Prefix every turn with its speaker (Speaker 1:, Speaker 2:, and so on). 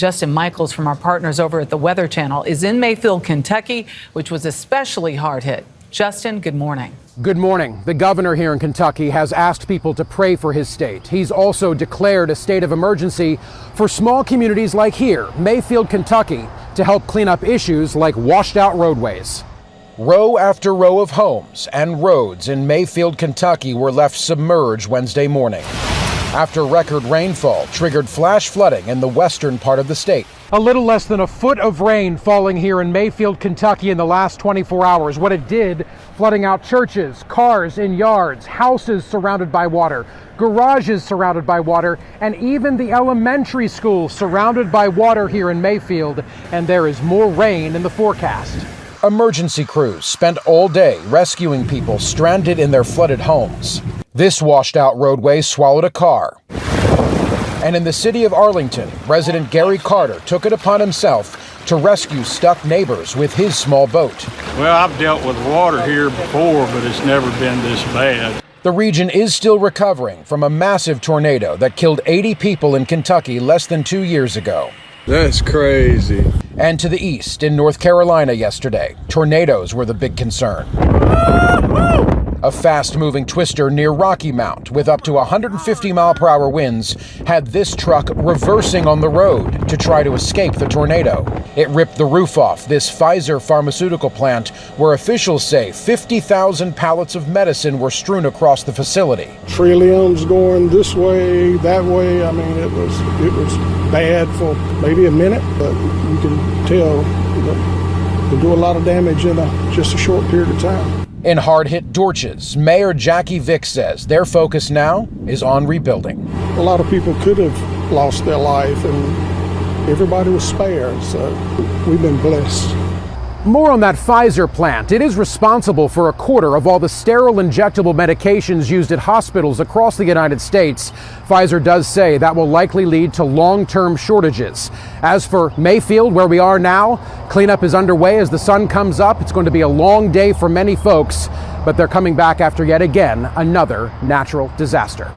Speaker 1: Justin Michaels from our partners over at the Weather Channel is in Mayfield, Kentucky, which was especially hard hit. Justin, good morning.
Speaker 2: Good morning. The governor here in Kentucky has asked people to pray for his state. He's also declared a state of emergency for small communities like here, Mayfield, Kentucky, to help clean up issues like washed out roadways.
Speaker 3: Row after row of homes and roads in Mayfield, Kentucky were left submerged Wednesday morning after record rainfall triggered flash flooding in the western part of the state.
Speaker 2: A little less than a foot of rain falling here in Mayfield, Kentucky in the last 24 hours. What it did, flooding out churches, cars in yards, houses surrounded by water, garages surrounded by water, and even the elementary school surrounded by water here in Mayfield. And there is more rain in the forecast.
Speaker 3: Emergency crews spent all day rescuing people stranded in their flooded homes. This washed out roadway swallowed a car. And in the city of Arlington, resident Gary Carter took it upon himself to rescue stuck neighbors with his small boat.
Speaker 4: Well, I've dealt with water here before, but it's never been this bad.
Speaker 3: The region is still recovering from a massive tornado that killed 80 people in Kentucky less than 2 years ago.
Speaker 5: That's crazy.
Speaker 3: And to the east, in North Carolina yesterday, tornadoes were the big concern. A fast-moving twister near Rocky Mount with up to 150-mile-per-hour winds had this truck reversing on the road to try to escape the tornado. It ripped the roof off this Pfizer pharmaceutical plant where officials say 50,000 pallets of medicine were strewn across the facility.
Speaker 5: Trilliums going this way, that way. I mean, it was bad for maybe a minute, but you can tell that they do a lot of damage in just a short period of time.
Speaker 3: In hard-hit Dorches, Mayor Jackie Vick says their focus now is on rebuilding.
Speaker 5: A lot of people could have lost their life, and everybody was spared, so we've been blessed.
Speaker 2: More on that Pfizer plant. It is responsible for a quarter of all the sterile injectable medications used at hospitals across the United States. Pfizer does say that will likely lead to long-term shortages. As for Mayfield, where we are now, cleanup is underway as the sun comes up. It's going to be a long day for many folks, but they're coming back after yet again another natural disaster.